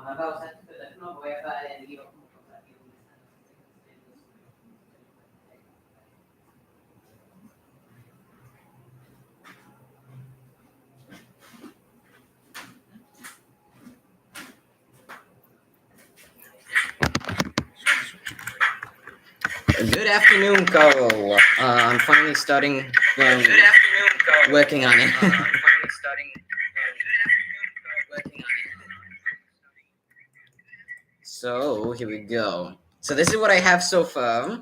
Good afternoon, Carl. I'm finally starting working on it. So here we go. So this is what I have so far.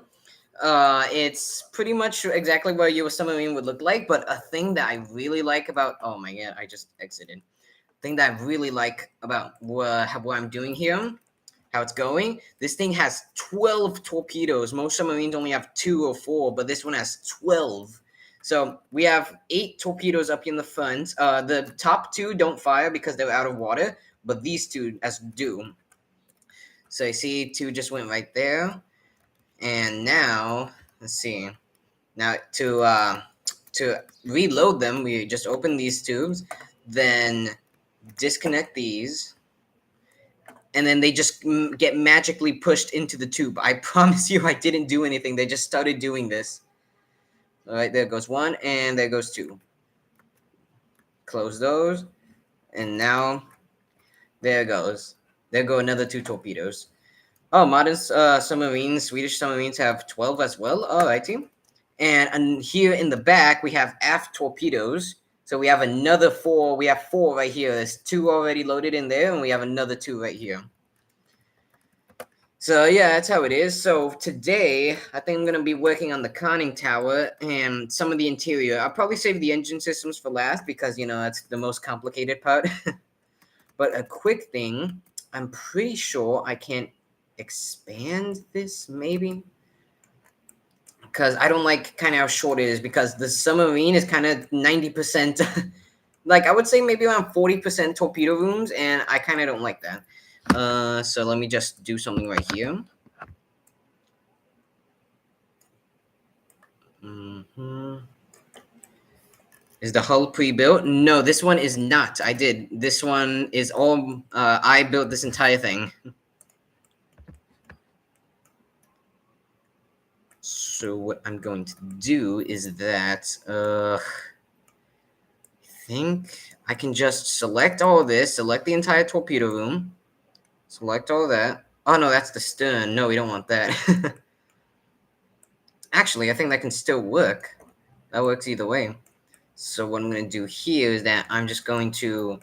It's pretty much exactly what your submarine would look like, but a thing that I really like about oh my god, I just exited. Thing that I really like about what I'm doing here, how it's going. This thing has 12 torpedoes. Most submarines only have 2 or 4, but this one has 12. So we have 8 torpedoes up in the front. The top 2 don't fire because they're out of water, but these 2 as do. So I see 2 just went right there, and now let's see. Now to reload them, we just open these tubes, then disconnect these, and then they just get magically pushed into the tube. I promise you, I didn't do anything. They just started doing this. All right, there goes 1, and there goes 2. Close those, and now there goes. There go another 2 torpedoes. Oh, modern submarines, Swedish submarines have 12 as well. Alrighty. And here in the back, we have aft torpedoes. So we have another 4. We have 4 right here. There's 2 already loaded in there, and we have another 2 right here. So yeah, that's how it is. So today, I think I'm going to be working on the conning tower and some of the interior. I'll probably save the engine systems for last because, that's the most complicated part. But a quick thing, I'm pretty sure I can expand this, maybe? Because I don't like kind of how short it is, because the submarine is kind of 90%, like I would say maybe around 40% torpedo rooms, and I kind of don't like that. So let me just do something right here. Is the hull pre-built? No, this one is not. I did. This one is all, I built this entire thing. So what I'm going to do is that, I think I can just select all of this, select the entire torpedo room, select all that. Oh no, that's the stern. No, we don't want that. Actually, I think that can still work. That works either way. So what I'm going to do here is that I'm just going to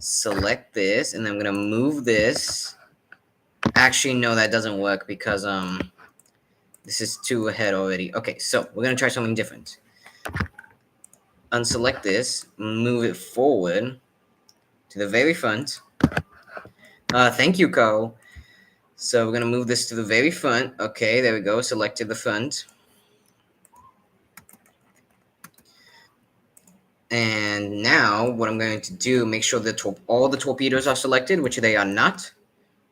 select this, and then I'm going to move this. Actually, no, that doesn't work because this is too ahead already. Okay, so we're going to try something different. Unselect this, move it forward to the very front. Thank you, Carl. So we're going to move this to the very front. Okay, there we go. Selected the front. And now what I'm going to do, make sure that all the torpedoes are selected, which they are not.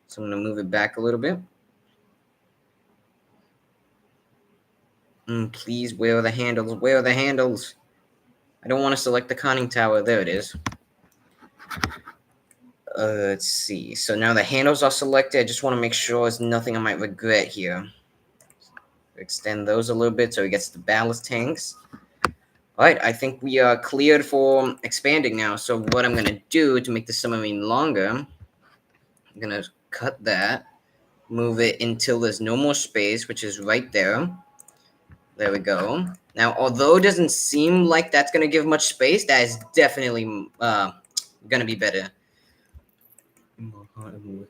So I'm going to move it back a little bit. Please, where are the handles? Where are the handles? I don't want to select the conning tower. There it is. Let's see. So now the handles are selected. I just want to make sure there's nothing I might regret here. Extend those a little bit so it gets the ballast tanks. All right, I think we are cleared for expanding now. So what I'm going to do to make the submarine longer, I'm going to cut that, move it until there's no more space, which is right there. There we go. Now, although it doesn't seem like that's going to give much space, that is definitely going to be better. I'm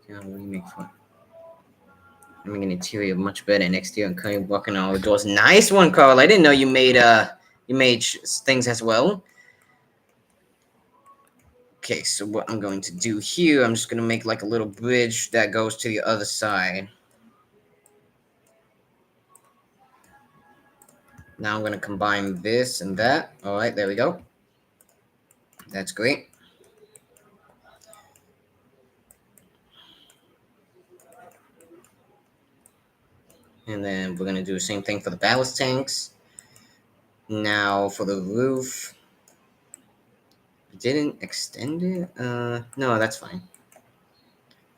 making an interior much better next year and kind of walking all the doors. Nice one, Carl. I didn't know you made things as well. Okay, so what I'm going to do here, I'm just going to make like a little bridge that goes to the other side. Now I'm going to combine this and that. All right, there we go. That's great. And then we're going to do the same thing for the ballast tanks. Now for the roof. Didn't extend it? No, that's fine.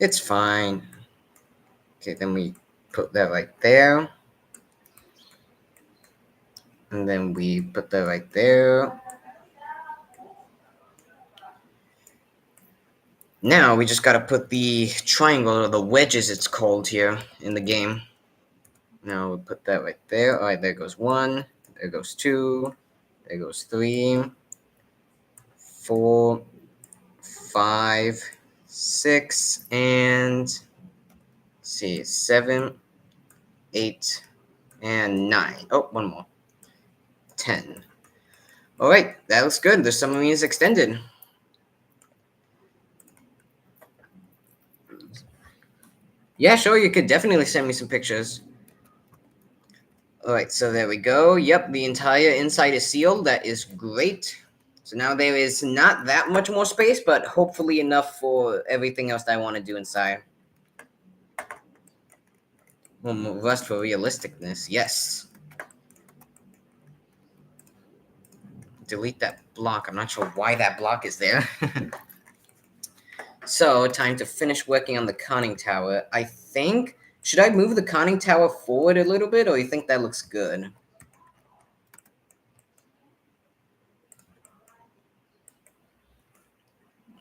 It's fine. Okay, then we put that right there. And then we put that right there. Now we just gotta put the triangle, or the wedges it's called here in the game. Now we'll put that right there. Alright, there goes one. There goes two. There goes three. 4, 5, 6, and let's see, 7, 8, and 9. Oh, one more. 10. Alright, that looks good. The submarine is extended. Yeah, sure, you could definitely send me some pictures. Alright, so there we go. Yep, the entire inside is sealed. That is great. So now there is not that much more space, but hopefully enough for everything else that I want to do inside. Well, rust for realisticness, yes. Delete that block. I'm not sure why that block is there. So, time to finish working on the conning tower. I think, should I move the conning tower forward a little bit, or you think that looks good?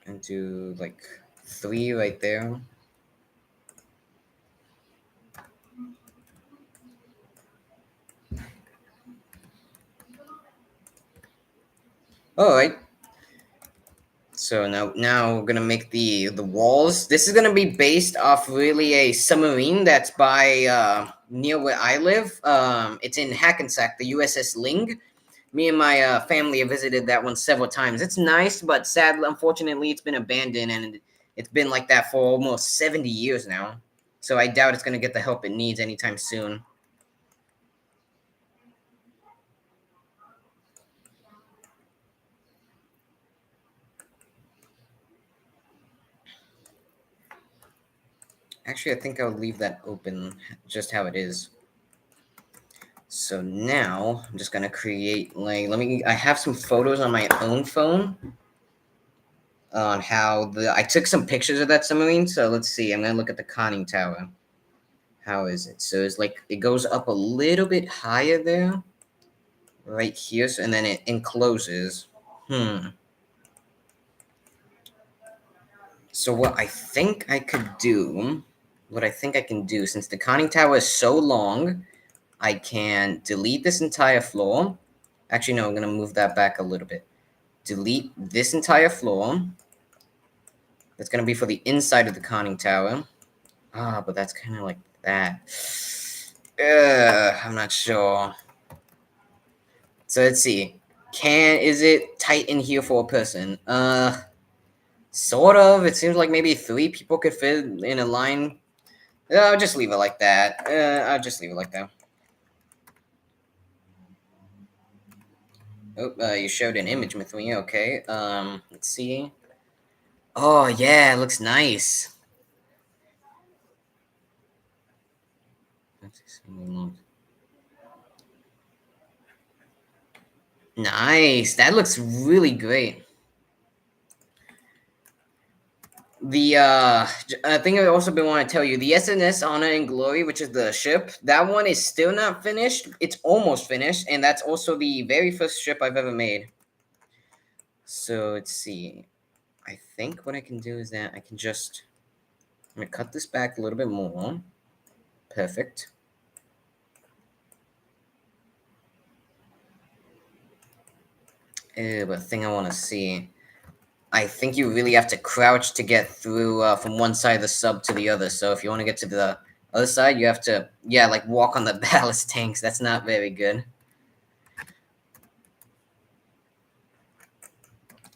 And do like 3 right there. All right. So now we're gonna make the walls. This is gonna be based off really a submarine that's by near where I live. It's in Hackensack, the USS Ling. Me and my family have visited that one several times. It's nice, but sadly, unfortunately, it's been abandoned, and it's been like that for almost 70 years now. So I doubt it's gonna get the help it needs anytime soon. Actually, I think I'll leave that open just how it is. So now I'm just gonna create like I have some photos on my own phone on how I took some pictures of that submarine. So let's see. I'm gonna look at the conning tower. How is it? So it's like it goes up a little bit higher there, right here, so, and then it encloses. Hmm. So what I think I can do, since the conning tower is so long, I can delete this entire floor. Actually, no, I'm gonna move that back a little bit. Delete this entire floor. That's gonna be for the inside of the conning tower. Ah, but that's kind of like that. I'm not sure. So let's see. Is it tight in here for a person? Sort of. It seems like maybe 3 people could fit in a line. I'll just leave it like that. I'll just leave it like that. Oh, you showed an image with me. Okay. Let's see. Oh yeah, it looks nice. Nice. That looks really great. The thing I also been want to tell you, the SNS Honor and Glory, which is the ship, that one is still not finished. It's almost finished, and that's also the very first ship I've ever made. So let's see. I think what I can do is that I can just I'm gonna cut this back a little bit more. Perfect. But the thing I want to see, I think you really have to crouch to get through from one side of the sub to the other. So if you want to get to the other side, you have to, yeah, like walk on the ballast tanks. That's not very good.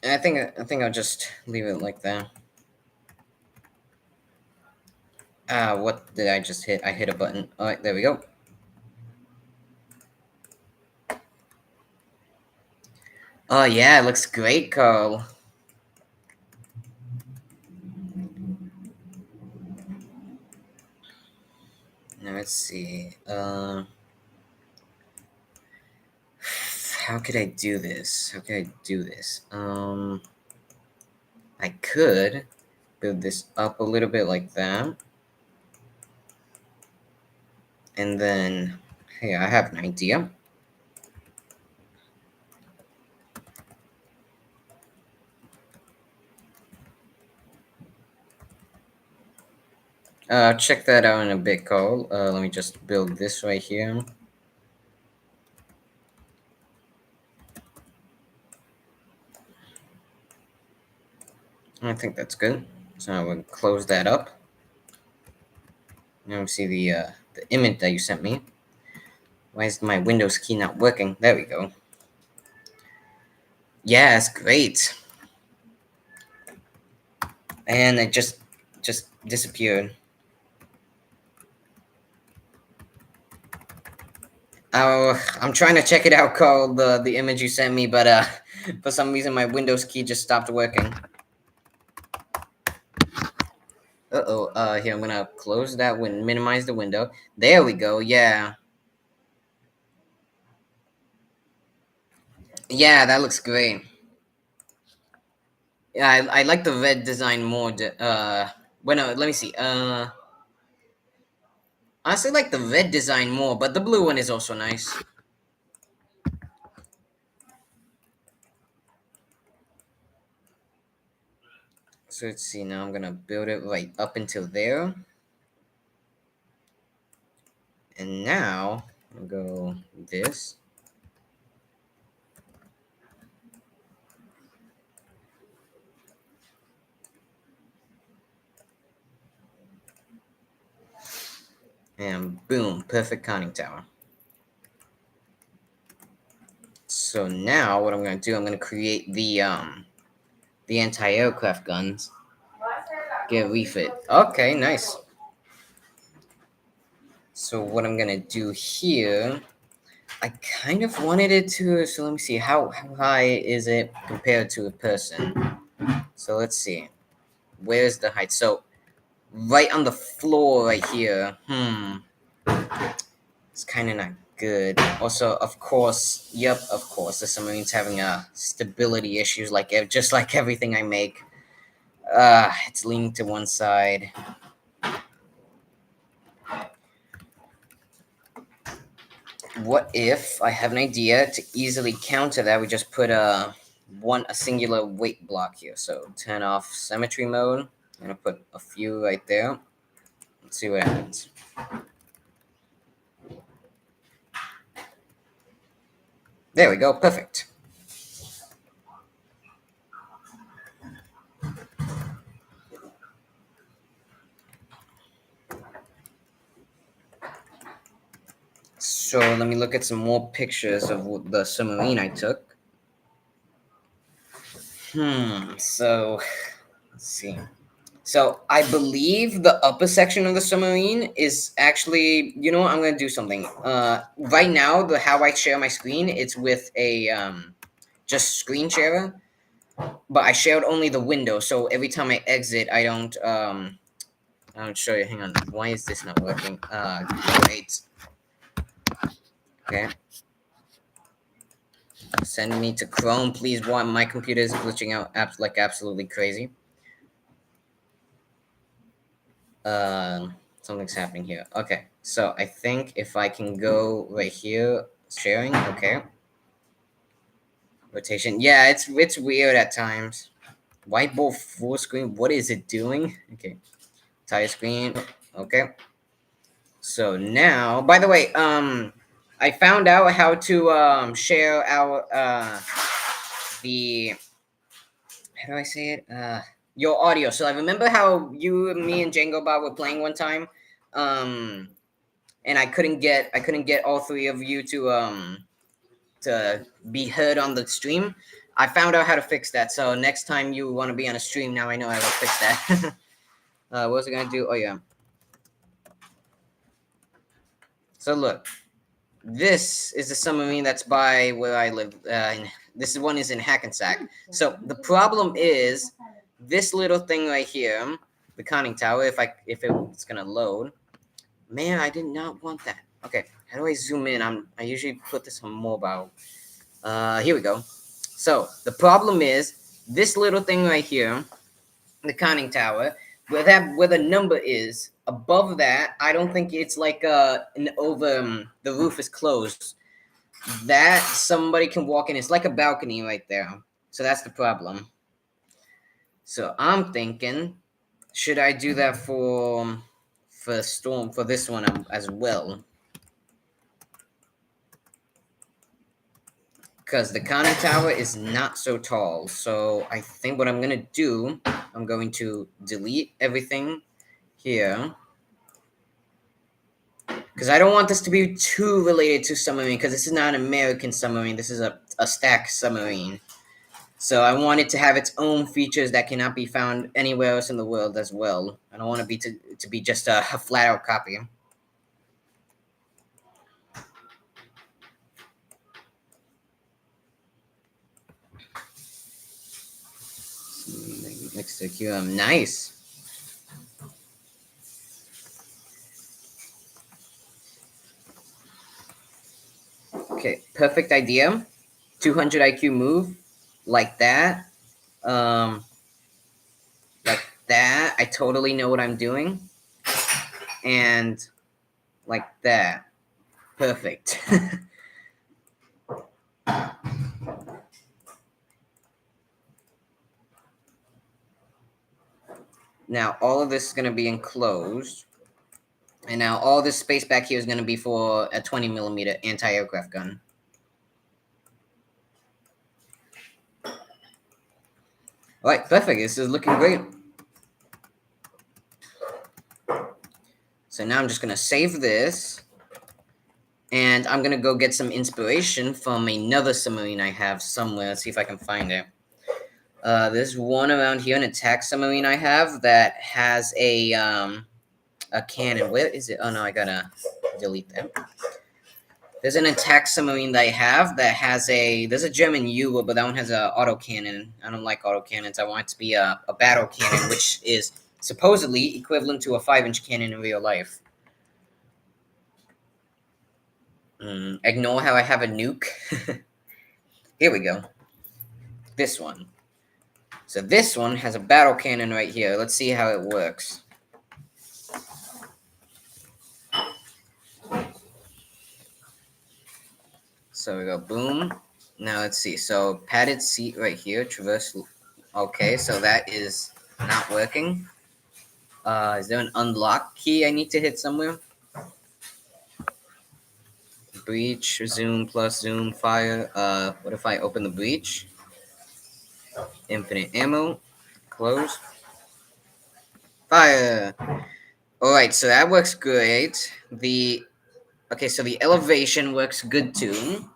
And I think I'll just leave it like that. What did I just hit? I hit a button. All right, there we go. Oh yeah, it looks great, Carl. Now let's see. How could I do this? How could I do this? I could build this up a little bit like that. And then, hey, I have an idea. Check that out in a bit, Cole. Let me just build this right here. I think that's good. So I will close that up. Now we see the image that you sent me. Why is my Windows key not working? There we go. Yeah, it's great. And it just disappeared. Oh, I'm trying to check it out, Cole. The image you sent me, but for some reason my Windows key just stopped working. Uh-oh. Here, I'm gonna close that window, minimize the window. There we go. Yeah. Yeah, that looks great. Yeah, I like the red design more. Well, no, let me see. Honestly, like the red design more, but the blue one is also nice. So let's see. Now I'm gonna build it right up until there, and now I'll go this. And boom, perfect conning tower. So now what I'm gonna do, I'm gonna create the anti-aircraft guns. Get refit. Okay, nice. So what I'm gonna do here, I kind of wanted it to. So let me see, how high is it compared to a person? So let's see, where's the height? So right on the floor right here. It's kind of not good. Also, of course, yep, of course, the submarine's having stability issues, like just like everything I make. It's leaning to one side. What if I have an idea to easily counter that? We just put a singular weight block here. So turn off symmetry mode. I'm gonna put a few right there. Let's see what happens. There we go. Perfect. So let me look at some more pictures of the submarine I took. So let's see. So I believe the upper section of the submarine is actually, you know what, I'm gonna do something. Right now, the how I share my screen, it's with a just screen sharer, but I shared only the window. So every time I exit, I don't show you. Hang on. Why is this not working? Wait. Okay. Send me to Chrome, please. Why my computer is glitching out like absolutely crazy. Something's happening here. Okay, so I think if I can go right here, sharing. Okay, rotation. Yeah, it's weird at times. Whiteboard full screen. What is it doing? Okay, entire screen. Okay. So now, by the way, I found out how to share our the how do I say it? Your audio. So I remember how you, me, and Django Bob were playing one time, um, and I couldn't get all three of you to be heard on the stream. I found out how to fix that. So next time you want to be on a stream, now I know how to fix that. What was I gonna do? Oh yeah. So look, this is the submarine that's by where I live. This one is in Hackensack. So the problem is this little thing right here, the conning tower. If it's gonna load, man, I did not want that. Okay, how do I zoom in? I usually put this on mobile. Here we go. So the problem is this little thing right here. the conning tower, where the number is above that, I don't think it's like an over the roof is closed. That somebody can walk in. It's like a balcony right there. So that's the problem. So I'm thinking, should I do that for storm for this one as well? Because the conning tower is not so tall. So I think what I'm gonna do, I'm going to delete everything here. Because I don't want this to be too related to submarine, because this is not an American submarine, this is a stack submarine. So I want it to have its own features that cannot be found anywhere else in the world as well. I don't want it to be just a flat out copy. Next to QM, nice. Okay, perfect idea. 200 IQ move, like that. Um, like that. I totally know what I'm doing. And like that. Perfect. Now all of this is going to be enclosed. And now all this space back here is going to be for a 20 millimeter anti-aircraft gun. All right, perfect. This is looking great. So now I'm just going to save this. And I'm going to go get some inspiration from another submarine I have somewhere. Let's see if I can find it. There's one around here, an attack submarine I have that has a cannon. Where is it? Oh no, I gotta delete that. There's an attack submarine that I have that has there's a German U, but that one has a auto cannon. I don't like auto cannons. I want it to be a battle cannon, which is supposedly equivalent to a 5-inch cannon in real life. Ignore how I have a nuke. Here we go. This one. So this one has a battle cannon right here. Let's see how it works. So we go boom. Now let's see. So padded seat right here, traverse. Okay, so that is not working. Is there an unlock key I need to hit somewhere? Breach, zoom plus zoom, fire. What if I open the breach? Infinite ammo. Close. Fire. All right, so that works great. Okay, so the elevation works good too.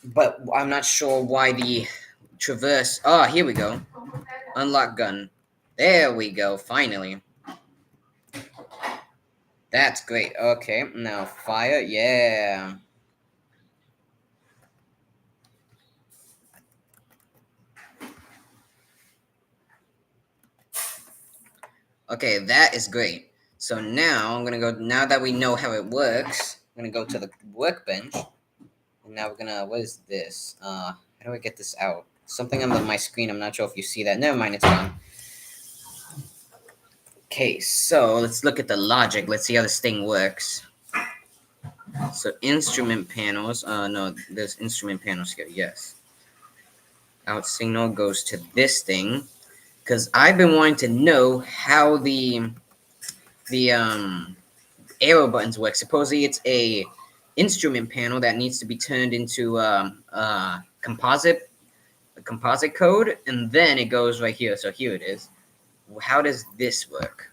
But I'm not sure why the traverse. Oh, here we go. Unlock gun. There we go, finally. That's great. Okay, now fire. Yeah. Okay, that is great. So now I'm gonna go. Now that we know how it works, I'm gonna go to the workbench. And now we're gonna. What is this? How do I get this out? Something on my screen. I'm not sure if you see that. Never mind. It's gone. Okay, so let's look at the logic. Let's see how this thing works. So instrument panels. No, there's instrument panels here. Yes. Out signal goes to this thing, because I've been wanting to know how the arrow buttons work. Supposedly it's a instrument panel that needs to be turned into composite code, and then it goes right here. So here it is. How does this work?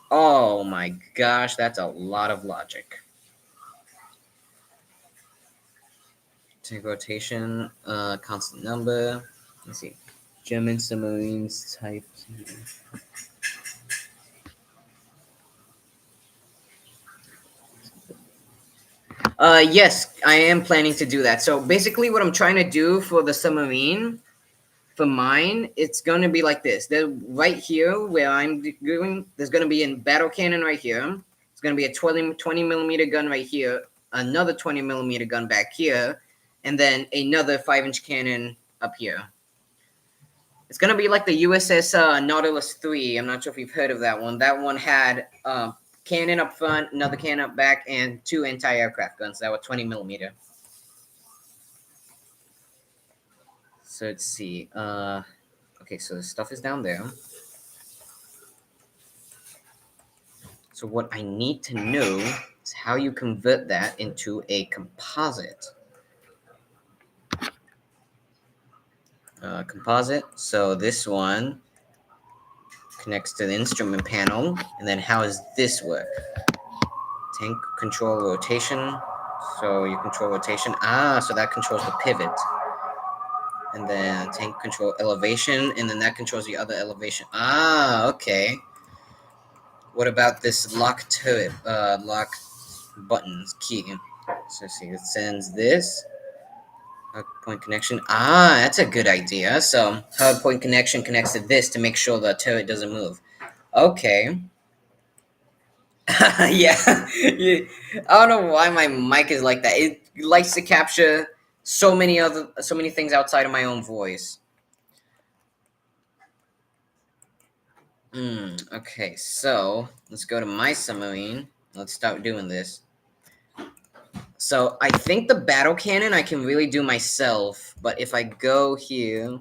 Oh my gosh, that's a lot of logic. Take rotation, constant number. Let's see. German submarines type. Yes, I am planning to do that. So basically, what I'm trying to do for the submarine, for mine, it's going to be like this. There, right here, where I'm doing, there's going to be a battle cannon right here. It's going to be a 20 millimeter gun right here, another 20 millimeter gun back here, and then another 5-inch cannon up here. It's gonna be like the USS Nautilus 3. I'm not sure if you've heard of that one. That one had cannon up front, another cannon up back, and two anti-aircraft guns that were 20 millimeter. So let's see. Okay, so the stuff is down there. So what I need to know is how you convert that into a composite. Composite. So this one connects to the instrument panel, and then how does this work? Tank control rotation. So you control rotation. So that controls the pivot. And then tank control elevation, and then that controls the other elevation. Okay. What about this lock turret, lock buttons key? So see, it sends this hard point connection. That's a good idea. So hard point connection connects to this to make sure the turret doesn't move. Okay. Yeah. Yeah. I don't know why my mic is like that. It likes to capture so many things outside of my own voice. Okay, so let's go to my submarine. Let's start doing this. So I think the battle cannon I can really do myself, but if I go here,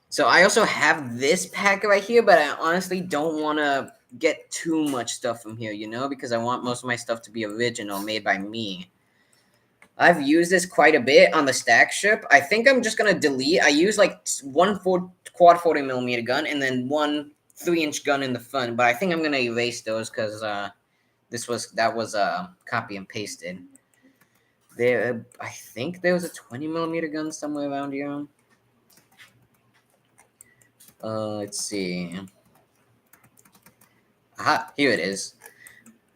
so I also have this pack right here, but I honestly don't want to get too much stuff from here, because I want most of my stuff to be original, made by me. I've used this quite a bit on the stack ship. I think I'm just gonna delete. I use like quad 40 millimeter gun and then one 3-inch gun in the front, but I think I'm gonna erase those because that was copy and pasted. There, I think there was a 20 millimeter gun somewhere around here. Let's see. Aha, here it is.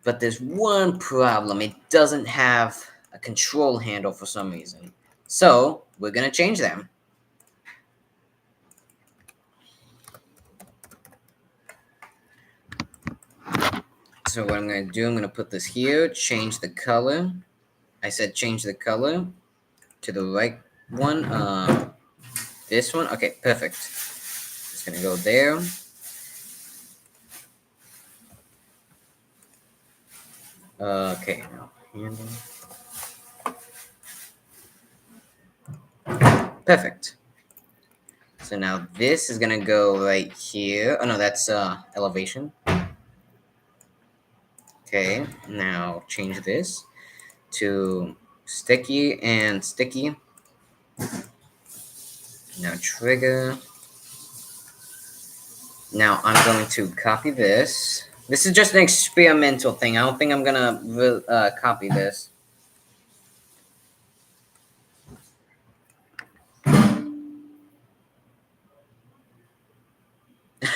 But there's one problem. It doesn't have a control handle for some reason. So we're gonna change them. So what I'm gonna do, I'm gonna put this here, change the color. I said change the color to the right one. This one. Okay, perfect. It's gonna go there. Okay, now handle. Perfect. So now this is gonna go right here. Oh no, that's elevation. Okay, now change this to sticky and sticky. Now trigger. Now I'm going to copy this. This is just an experimental thing. I don't think I'm gonna copy this.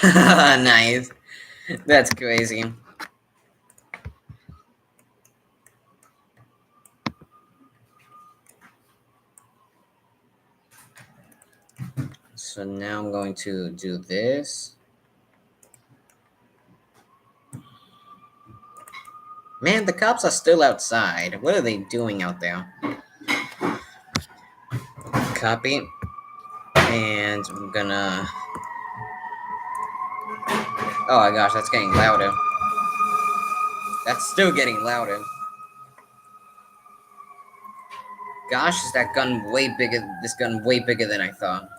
Nice. That's crazy. So now I'm going to do this. Man, the cops are still outside. What are they doing out there? Copy. And I'm gonna... Oh my gosh, that's getting louder. That's still getting louder. Gosh, is that gun way bigger? This gun way bigger than I thought.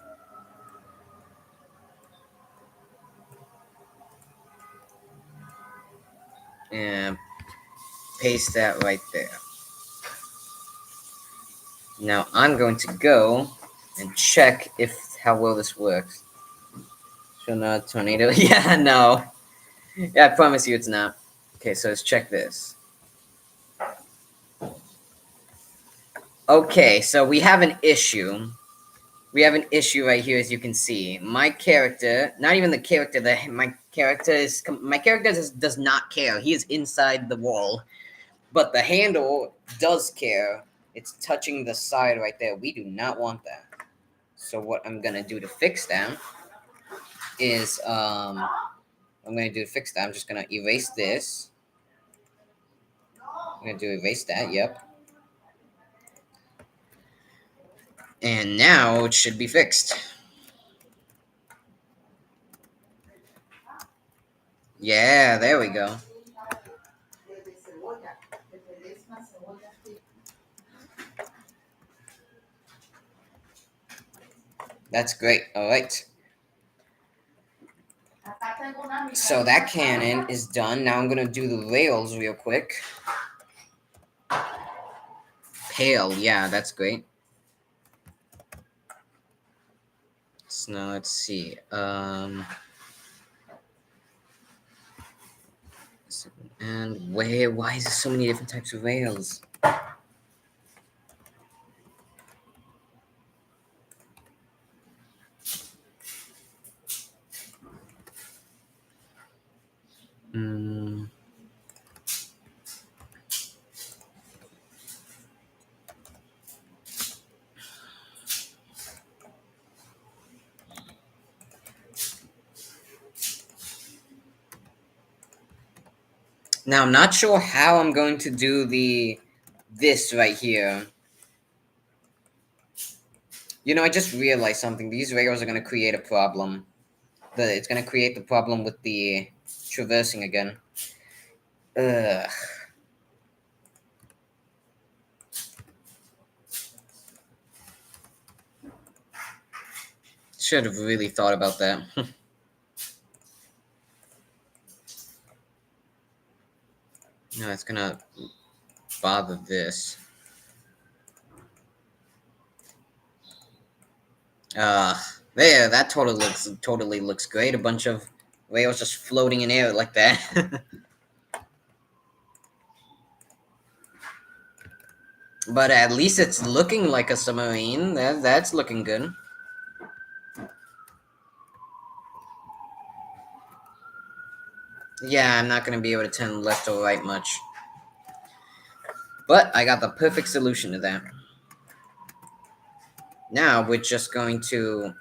And paste that right there. Now I'm going to go and check how well this works. So not tornado. Yeah, no. Yeah, I promise you it's not. Okay, so let's check this. Okay, so we have an issue. We have an issue right here, as you can see. My character, not even the character, my character does not care. He is inside the wall, but the handle does care. It's touching the side right there. We do not want that. So what I'm gonna do to fix that is I'm just gonna erase this. I'm gonna do erase that. Yep. And now it should be fixed. Yeah, there we go. That's great. All right. So that cannon is done. Now I'm gonna do the rails real quick. Pale, yeah, that's great. So now let's see. And where? Why is there so many different types of rails? Mm. Now I'm not sure how I'm going to do the this right here. You know, I just realized something. These rails are going to create a problem. It's going to create the problem with the traversing again. Ugh. Should have really thought about that. No, it's gonna bother this. Uh, there, that totally looks great. A bunch of whales just floating in air like that. But at least it's looking like a submarine. That's looking good. Yeah, I'm not gonna be able to turn left or right much. But I got the perfect solution to that. Now we're just going to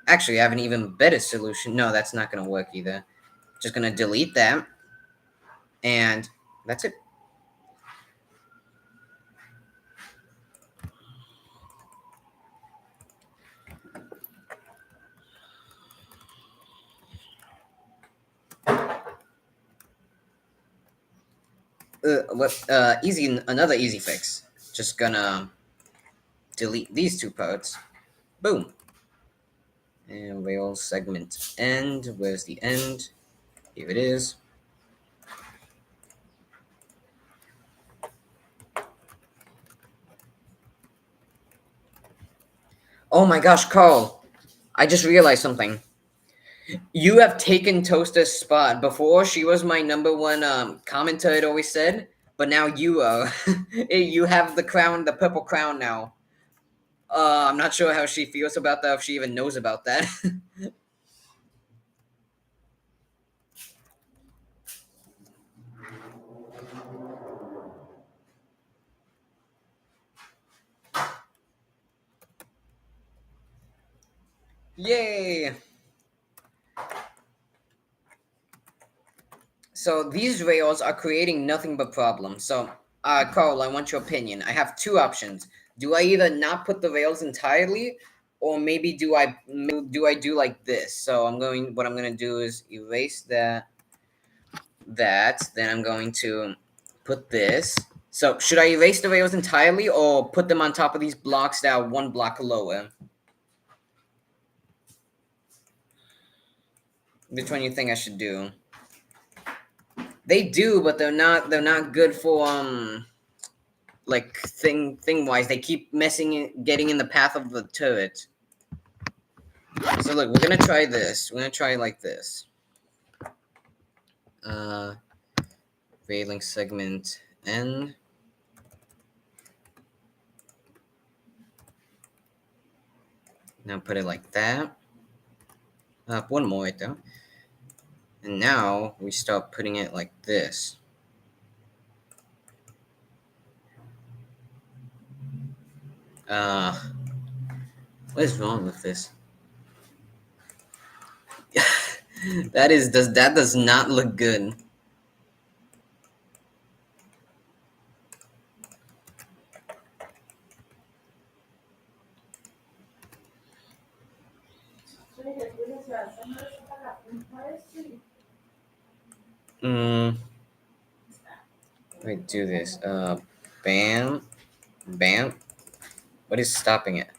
actually have an even better solution. No, that's not gonna work either. Just gonna delete that, and that's it. Easy. Another easy fix. Just gonna delete these two parts. Boom. And rail segment end. Where's the end? Here it is. Oh my gosh, Carl! I just realized something. You have taken Toaster's spot. Before, she was my number one commenter, it always said. But now you are. You have the crown, the purple crown now. I'm not sure how she feels about that, if she even knows about that. Yay! So these rails are creating nothing but problems. So, Carl, I want your opinion. I have two options. Do I either not put the rails entirely, or maybe do I do like this? So What I'm going to do is erase that. Then I'm going to put this. So should I erase the rails entirely, or put them on top of these blocks that are one block lower? Which one you think I should do? They do, but they're not good for like thing wise. They keep getting in the path of the turret. So look, we're gonna try this. We're gonna try like this. Uh, railing segment N. Now put it like that. One more right there. And now we start putting it like this. Uh, what is wrong with this? That does not look good. Mm, let me do this. Bam, bam. What is stopping it?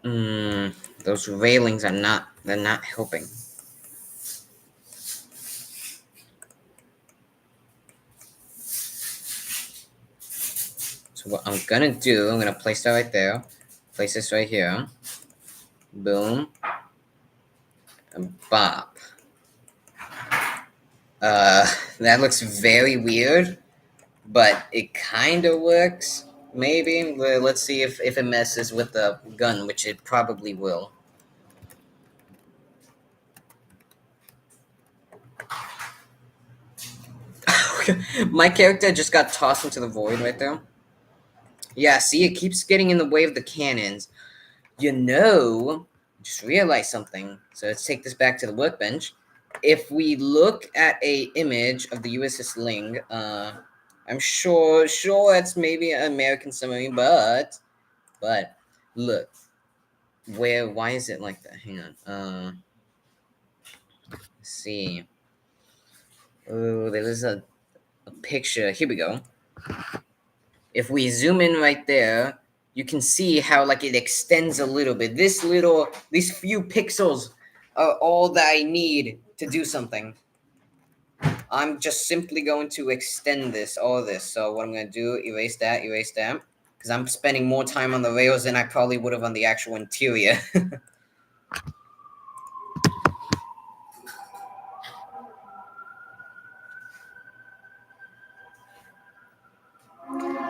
Mm, those railings are not. They're not helping. So what I'm gonna do, I'm gonna place that right there. Place this right here. Boom. And bop. Uh, that looks very weird, but it kind of works. Maybe. Well, let's see if it messes with the gun, which it probably will. My character just got tossed into the void right there. Yeah, see, it keeps getting in the way of the cannons. You know, just realized something. So let's take this back to the workbench. If we look at a image of the USS Ling, I'm sure it's maybe an American submarine, but look, why is it like that? Hang on. Let's see. Oh, there was a picture. Here we go. If we zoom in right there, you can see how like it extends a little bit. These few pixels are all that I need to do something. I'm just simply going to extend all this. So what I'm going to do, erase that, because I'm spending more time on the rails than I probably would have on the actual interior.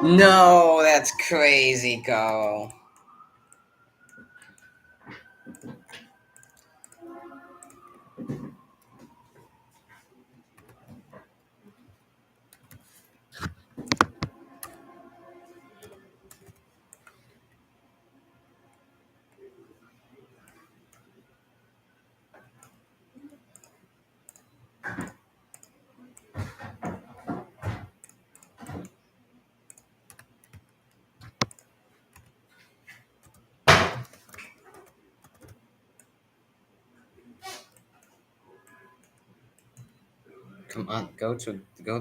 No, that's crazy, Carl. Come on, go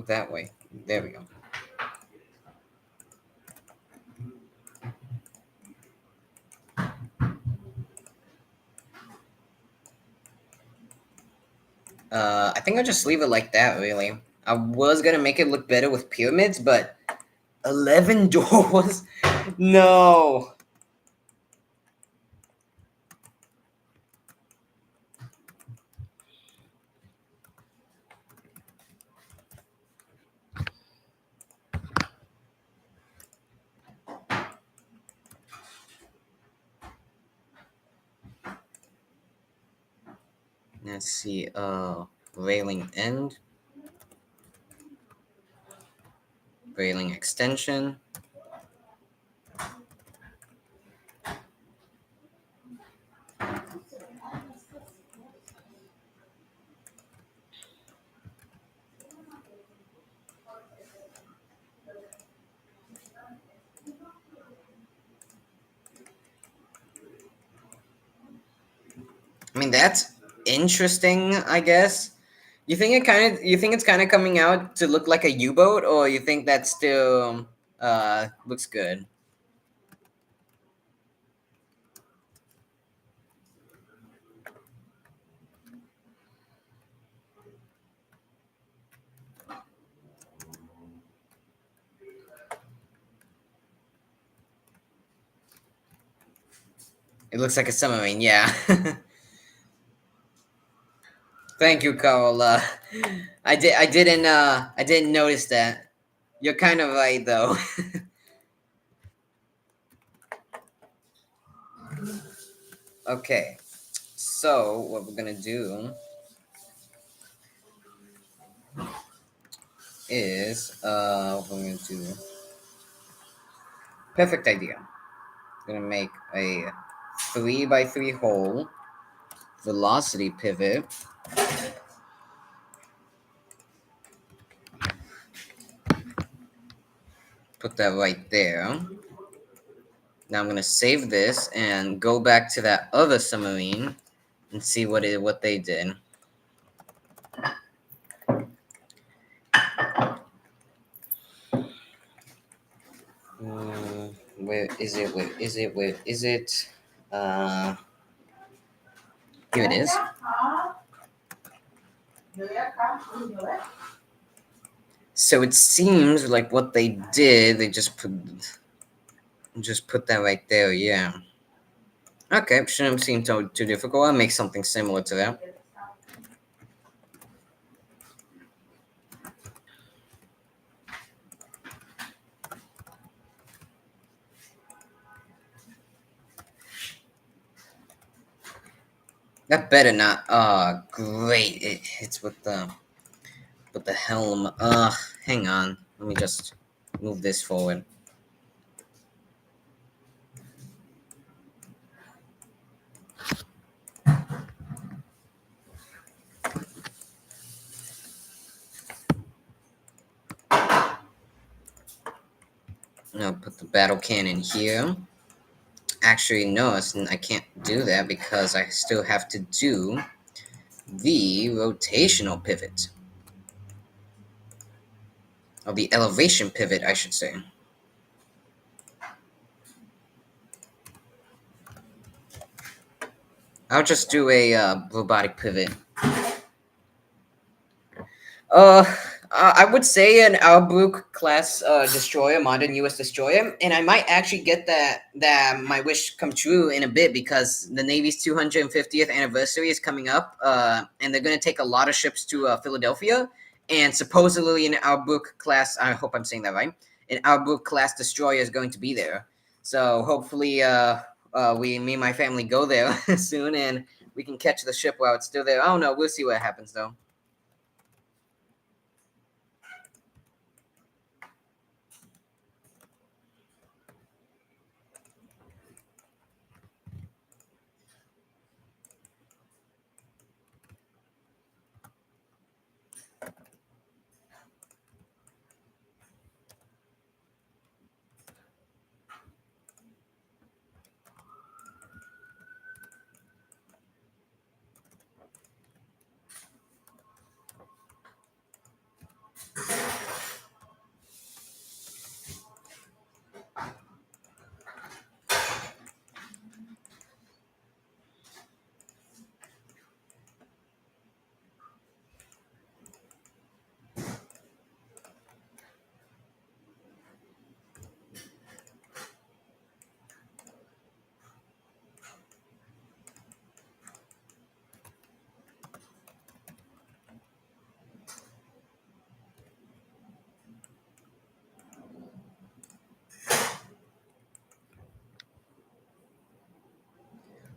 that way. There we go. I think I'll just leave it like that, really. I was gonna make it look better with pyramids, but 11 doors? No. Let's see, railing end, railing extension. I mean, that's interesting, I guess. You think it's kind of coming out to look like a U-boat, or you think that still looks good? It looks like a submarine, yeah. Thank you, Carl. I didn't notice that. You're kind of right, though. Okay, so what we're gonna do is what we're gonna do. Perfect idea. I'm gonna make a 3 by 3 hole velocity pivot. Put that right there. Now I'm gonna save this and go back to that other submarine and see what they did. Where is it? Where is it? Where is it? Uh, Here it is. So it seems like what they did, they just put that right there. Yeah. Okay, shouldn't seem too difficult. I'll make something similar to that. That better not. Great. It hits with the helm. Hang on. Let me just move this forward. I'll put the battle cannon here. Actually, no, I can't do that because I still have to do the rotational pivot. Or the elevation pivot, I should say. I'll just do a robotic pivot. Uh, I would say an Albrook class destroyer, modern U.S. destroyer, and I might actually get that my wish come true in a bit because the Navy's 250th anniversary is coming up, and they're gonna take a lot of ships to Philadelphia, and supposedly an Albrook class. I hope I'm saying that right. An Albrook class destroyer is going to be there, so hopefully, me and my family go there soon, and we can catch the ship while it's still there. I don't know. We'll see what happens though.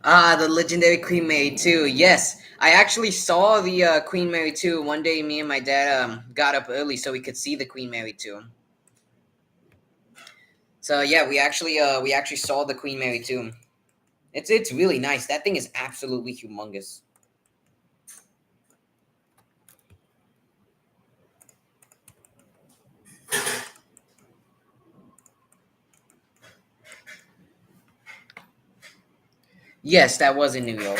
Ah, the legendary Queen Mary 2. Yes, I actually saw the Queen Mary 2 one day. Me and my dad got up early so we could see the Queen Mary 2. So yeah, we actually saw the Queen Mary 2. It's really nice. That thing is absolutely humongous. Yes, that was in New York,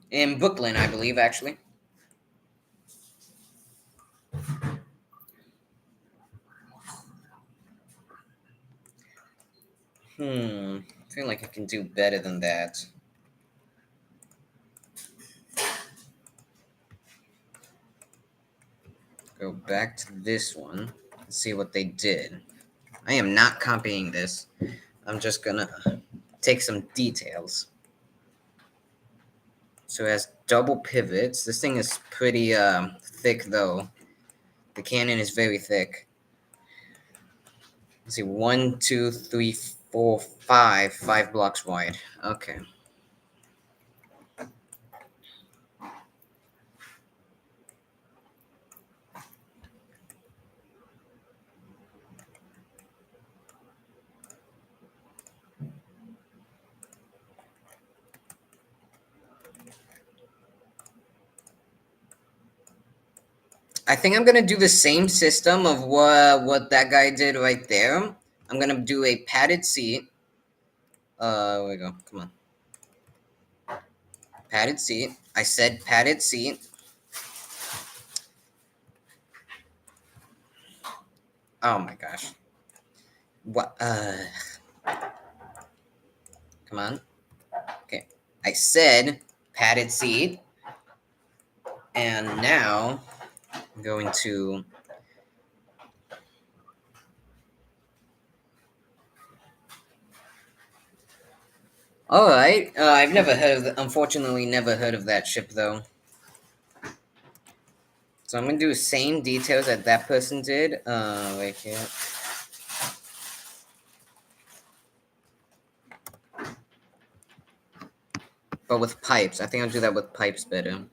in Brooklyn, I believe, actually. I feel like I can do better than that. Go back to this one and see what they did. I am not copying this. I'm just gonna take some details. So it has double pivots. This thing is pretty thick though. The cannon is very thick. Let's see, one, two, three, four, five. 5 blocks wide. Okay. I think I'm gonna do the same system of what that guy did right there. I'm gonna do a padded seat. Where we go. Come on. Padded seat. I said padded seat. Oh my gosh. What? Come on. Okay. I said padded seat, and now I'm going to. All right. I've never heard of. Unfortunately, never heard of that ship though. So I'm gonna do the same details that that person did. Right here. But with pipes. I think I'll do that with pipes better.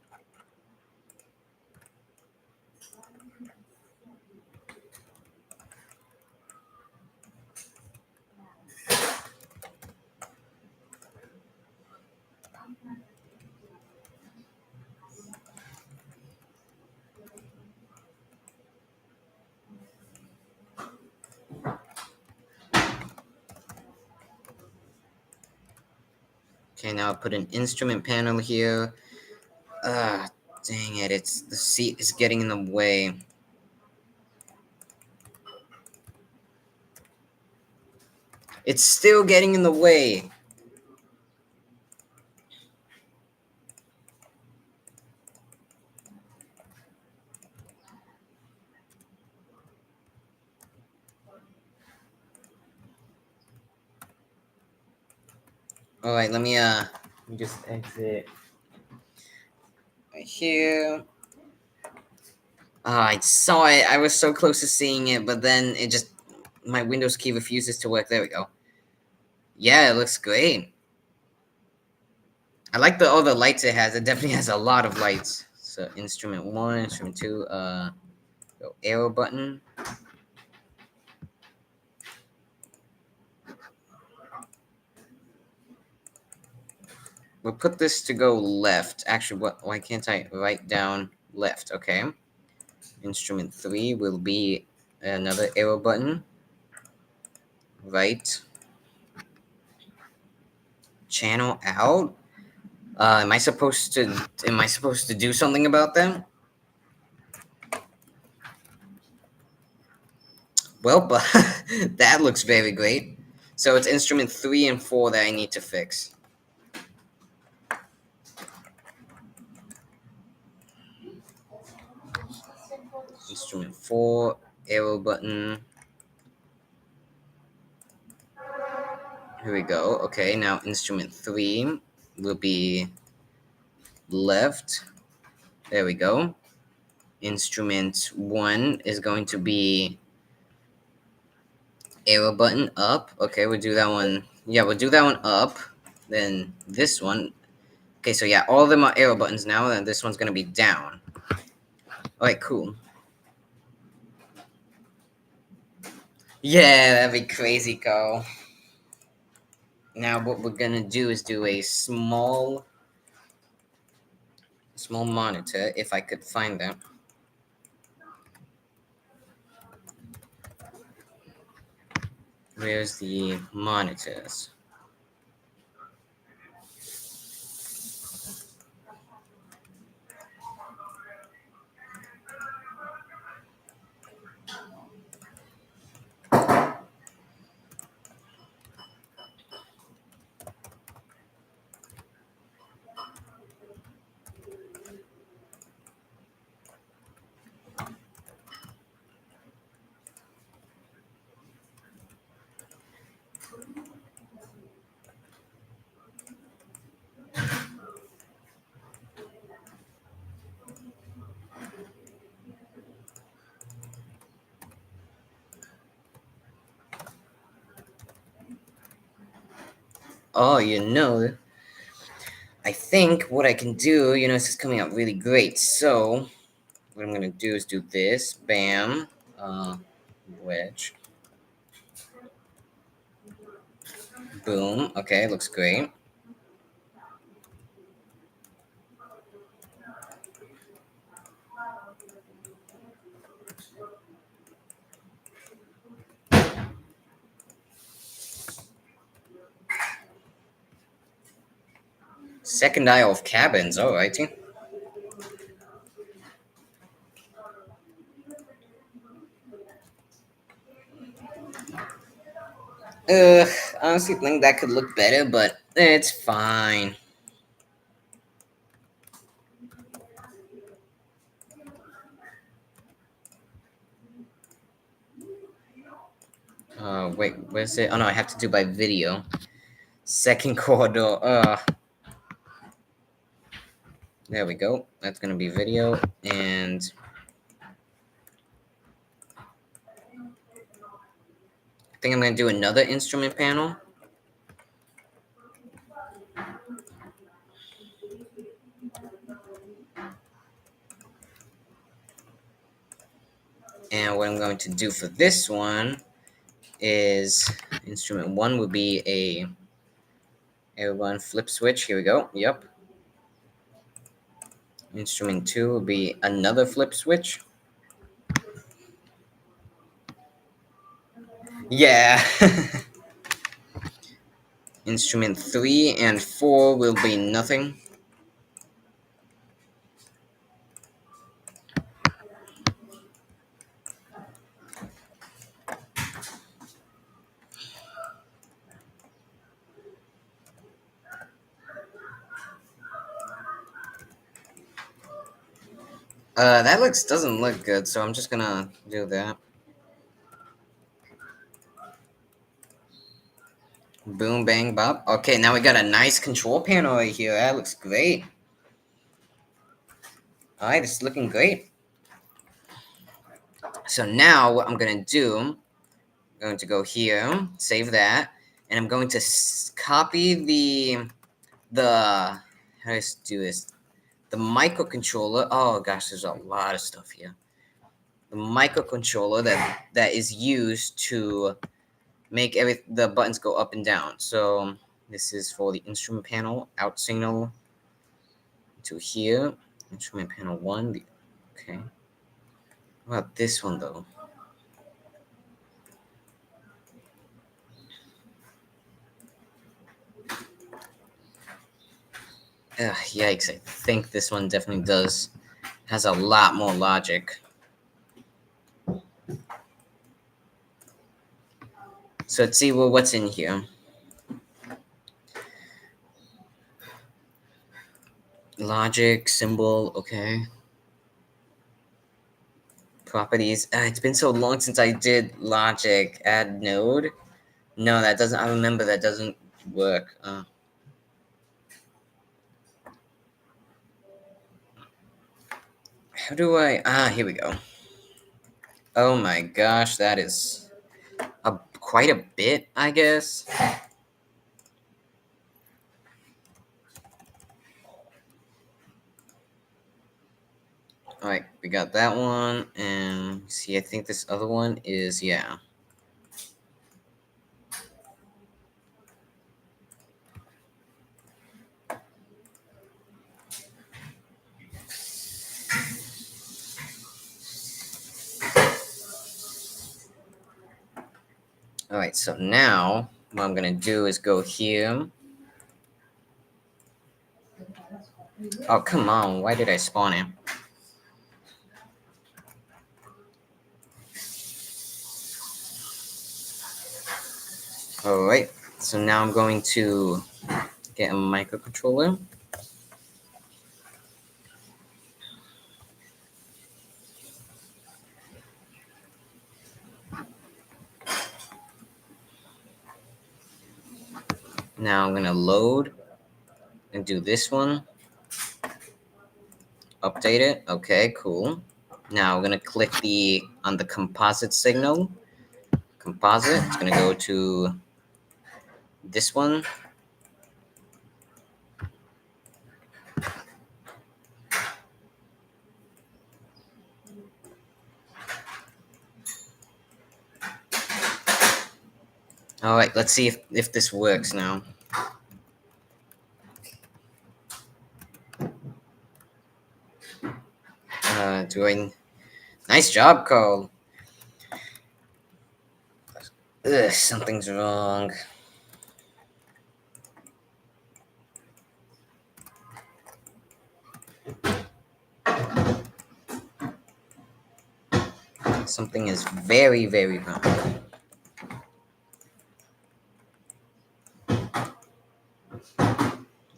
Okay, now I'll put an instrument panel here. Ah, dang it! It's the seat is getting in the way. It's still getting in the way. All right, let me just exit right here. Ah, I saw it. I was so close to seeing it, but then it just my Windows key refuses to work. There we go. Yeah, it looks great. I like the all the lights it has. It definitely has a lot of lights. So instrument one, instrument two, go arrow button. We'll put this to go left. Actually, what? Why can't I write down left? Okay. Instrument three will be another arrow button. Right. Channel out. Am I supposed to do something about them? Well, but that looks very great. So it's instrument three and four that I need to fix. Instrument four, arrow button. Here we go. Okay, now instrument three will be left. There we go. Instrument one is going to be arrow button up. Okay, we'll do that one. Yeah, we'll do that one up. Then this one. Okay, so yeah, all of them are arrow buttons now, and this one's gonna be down. Alright, cool. Yeah, that'd be crazy, Carl. Now what we're gonna do is do a small monitor, if I could find that. Where's the monitors? Oh, I think what I can do, this is coming out really great. So, what I'm gonna do is do this. Bam. Wedge. Boom. Okay, looks great. Second aisle of cabins. Alrighty. Ugh, honestly think that could look better, but it's fine. Wait, where's it? Oh no, I have to do by video. Second corridor. There we go. That's gonna be video, and I think I'm gonna do another instrument panel. And what I'm going to do for this one is instrument one would be a one flip switch. Here we go. Yep. Instrument two will be another flip switch. Yeah. Instrument three and four will be nothing. That doesn't look good, so I'm just gonna do that. Boom, bang, bop. Okay, now we got a nice control panel right here. That looks great. All right, it's looking great. So now what I'm gonna do, I'm going to go here, save that, and I'm going to copy the how do I do this? The microcontroller. Oh gosh, there's a lot of stuff here. The microcontroller that is used to make the buttons go up and down. So this is for the instrument panel, out signal to here, instrument panel one. Okay. What about this one though? Ugh, yikes! I think this one definitely has a lot more logic. So let's see what's in here. Logic symbol. Okay. Properties. It's been so long since I did logic. Add node. No, that doesn't. I remember that doesn't work. How do I? Here we go. Oh my gosh, that is quite a bit, I guess. All right, we got that one, and see, I think this other one is yeah. All right, so now what I'm gonna do is go here. Oh come on, why did I spawn it? All right, so now I'm going to get a microcontroller. Now I'm gonna load and do this one. Update it. Okay, cool. Now I'm gonna click on the composite signal. Composite. It's gonna go to this one. All right, let's see if this works now. Doing nice job, Cole. Ugh, something's wrong. Something is very, very wrong.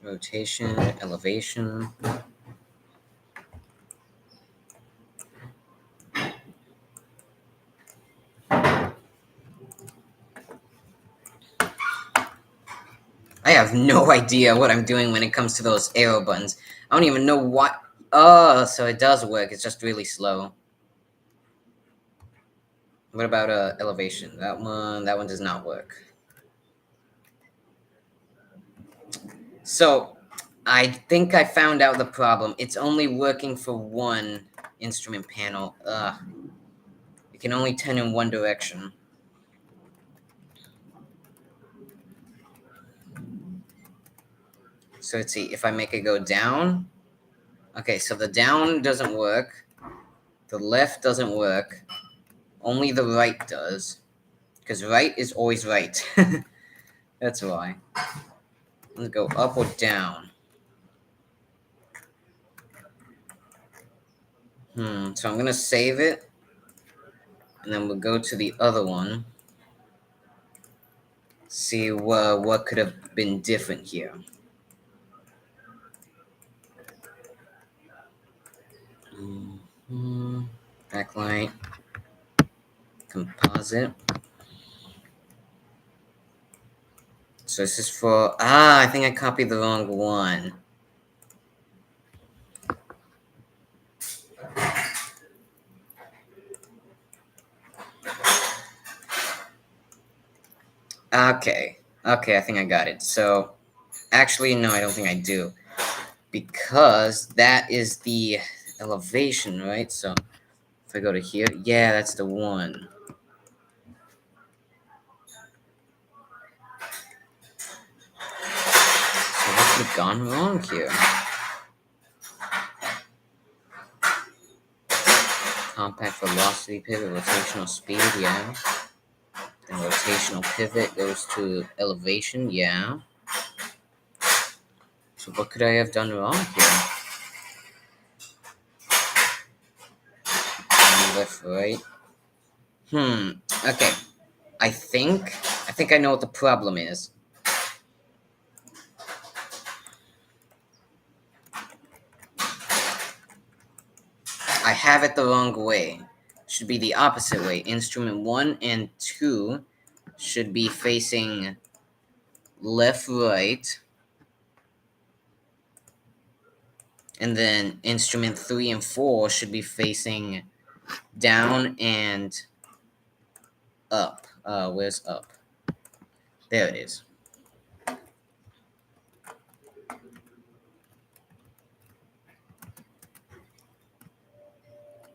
Rotation, elevation. I have no idea what I'm doing when it comes to those arrow buttons. I don't even know what. Oh, so it does work. It's just really slow. What about elevation? That one does not work. So, I think I found out the problem. It's only working for one instrument panel. Ugh. It can only turn in one direction. So let's see, if I make it go down. Okay, so the down doesn't work. The left doesn't work. Only the right does. Because right is always right. That's why. Let's go up or down. So I'm gonna save it. And then we'll go to the other one. See what could have been different here. Backlight. Composite. So this is for... I think I copied the wrong one. Okay. Okay, I think I got it. So, actually, no, I don't think I do. Because that is the elevation, right? So, if I go to here, yeah, that's the one. So, what could have gone wrong here? Compact velocity pivot, rotational speed, yeah. And rotational pivot goes to elevation, yeah. So, what could I have done wrong here? Left, right. Okay. I think I know what the problem is. I have it the wrong way. Should be the opposite way. Instrument 1 and 2 should be facing left, right. And then instrument 3 and 4 should be facing down and up. Where's up? There it is.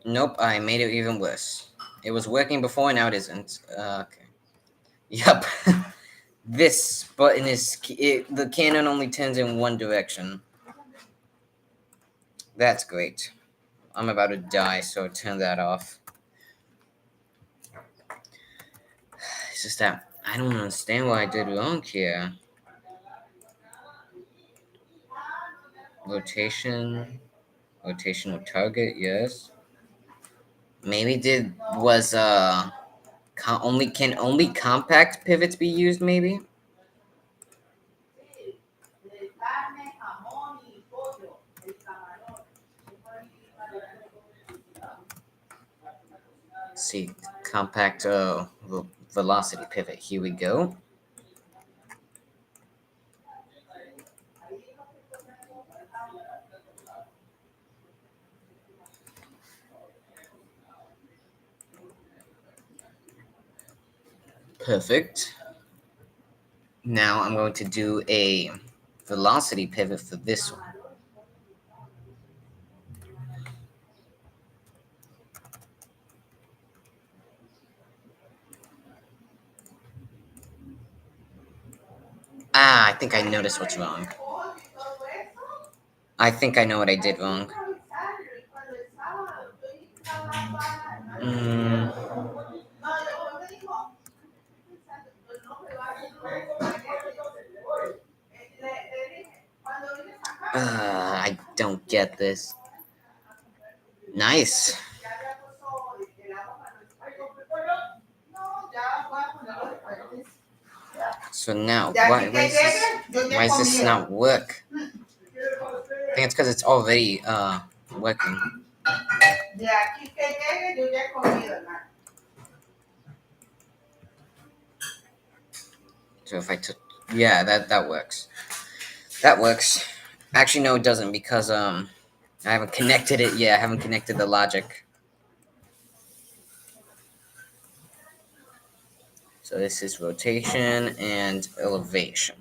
Nope, I made it even worse. It was working before, now it isn't. Okay. Yep. This button is... the cannon only turns in one direction. That's great. I'm about to die, so turn that off. It's just that I don't understand what I did wrong here. Rotation, rotational target, yes. Maybe only compact pivots be used? Maybe. Let's see, compact velocity pivot. Here we go. Perfect. Now I'm going to do a velocity pivot for this one. I think I noticed what's wrong. I think I know what I did wrong. Mm, I don't get this. Nice. So now, why does this not work? I think it's because it's already working. So if I took, yeah, that works. That works. Actually, no, it doesn't because I haven't connected it yet. I haven't connected the logic. So this is rotation and elevation.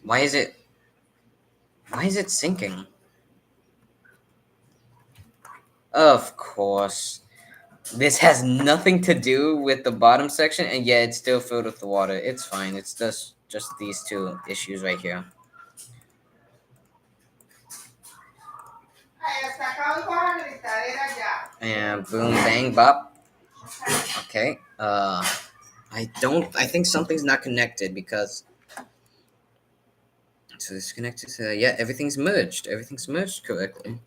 Why is it? Why is it sinking? Of course. This has nothing to do with the bottom section, and yet it's still filled with water. It's fine. It's just these two issues right here. And boom, bang, bop. Okay. I think something's not connected because. So this is connected to, yeah, everything's merged. Everything's merged correctly.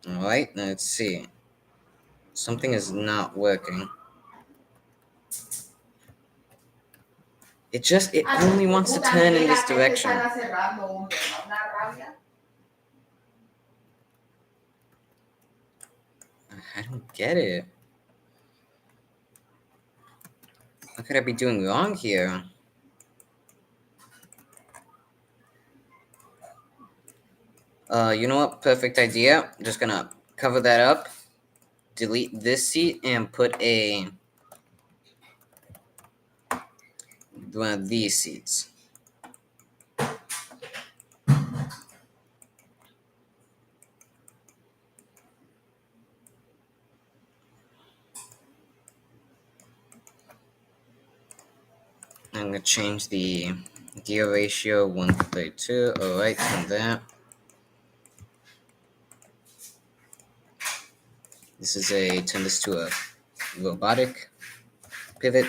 Alright, now let's see. Something is not working. It only wants to turn in this direction. I don't get it. What could I be doing wrong here? You know what? Perfect idea. I'm just gonna cover that up, delete this seat, and put one of these seats. I'm gonna change the gear ratio 1:32. Alright, from that. Turn this to a robotic pivot.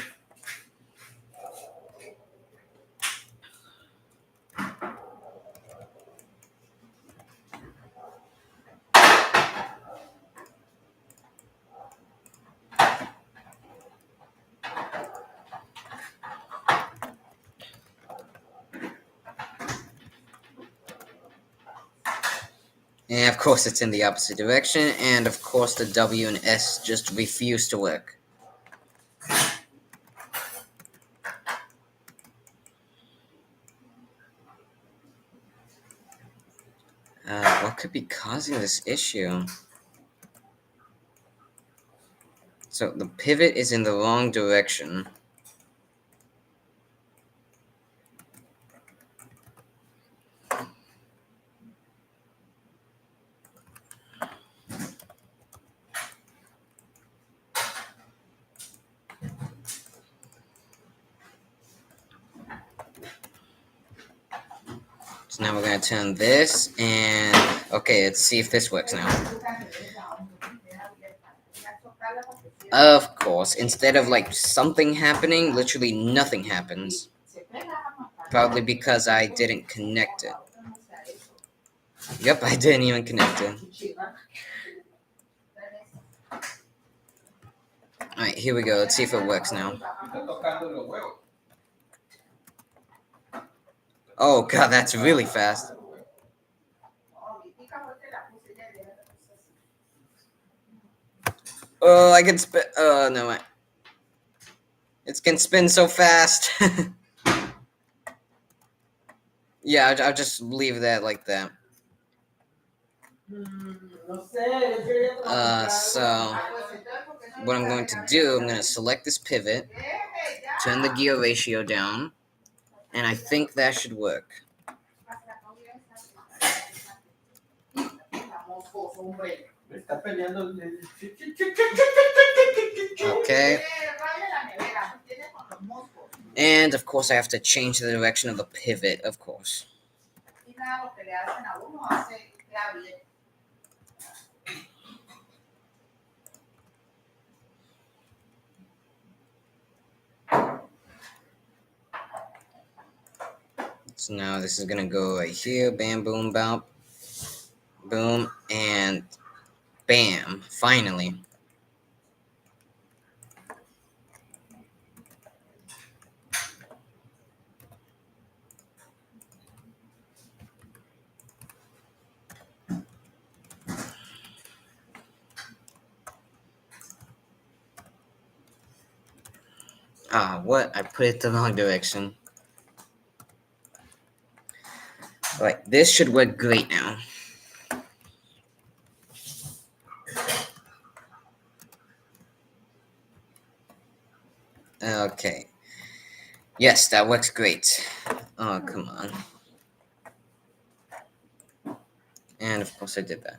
And of course it's in the opposite direction, and of course the W and S just refuse to work. What could be causing this issue? So the pivot is in the wrong direction. So now we're going to turn this, and okay, let's see if this works now. Of course, instead of like something happening, literally nothing happens. Probably because I didn't connect it. Yep, I didn't even connect it. Alright, here we go. Let's see if it works now. Oh god, that's really fast. Oh, I can spin. Oh, no. It can spin so fast. Yeah, I'll just leave that like that. So what I'm going to do, I'm going to select this pivot, turn the gear ratio down, and I think that should work. Okay. And of course I have to change the direction of the pivot, of course. So now this is gonna go right here, bam, boom, bop. Boom, and bam. Finally. Ah, what? I put it the wrong direction. Alright, this should work great now. Okay. Yes, that works great. Oh, come on. And of course I did that.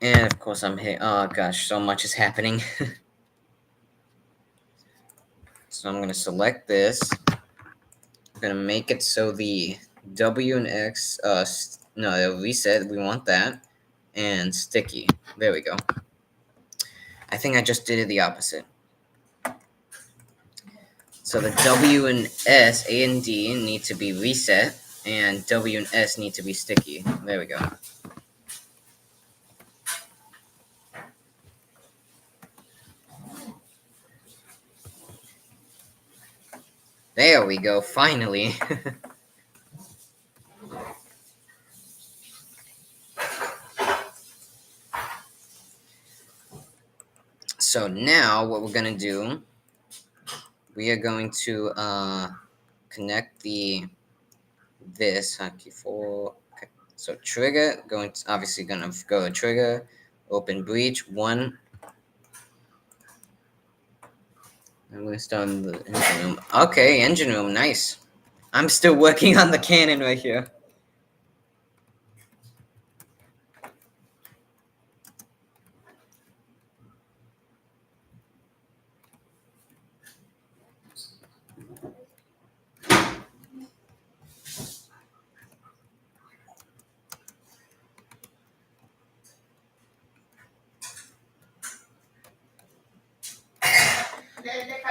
And of course I'm here. Oh gosh, so much is happening. So I'm gonna select this. I'm gonna make it so the W and X, no, reset, we want that. And sticky. There we go. I think I just did it the opposite. So the W and S, A and D need to be reset, and W and S need to be sticky. There we go. There we go, finally. So now what we're gonna do, we are going to connect this hotkey for, okay. So trigger, obviously gonna go to trigger, open breach, one. I'm gonna start in the engine room. Okay, engine room, nice. I'm still working on the cannon right here.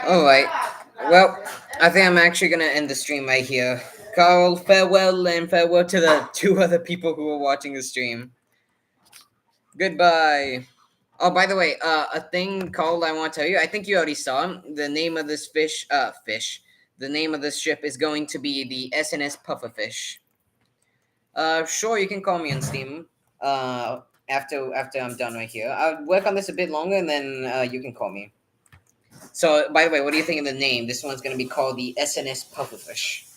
Alright. Well, I think I'm actually gonna end the stream right here. Carl, farewell, and farewell to the two other people who are watching the stream. Goodbye. Oh, by the way, a thing, Carl, I want to tell you. I think you already saw the name of this fish. The name of this ship is going to be the SNS pufferfish. Sure, you can call me on Steam. After I'm done right here, I'll work on this a bit longer, and then you can call me. So, by the way, what do you think of the name? This one's going to be called the SNS pufferfish.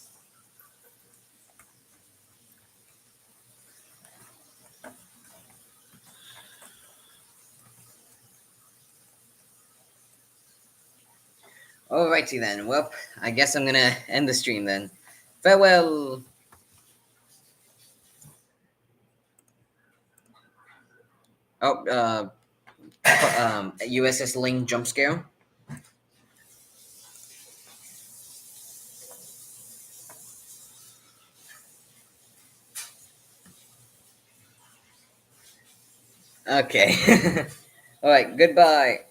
Alrighty then. Well, I guess I'm gonna end the stream then. Farewell. Oh, USS Ling jump scare. Okay. All right. Goodbye.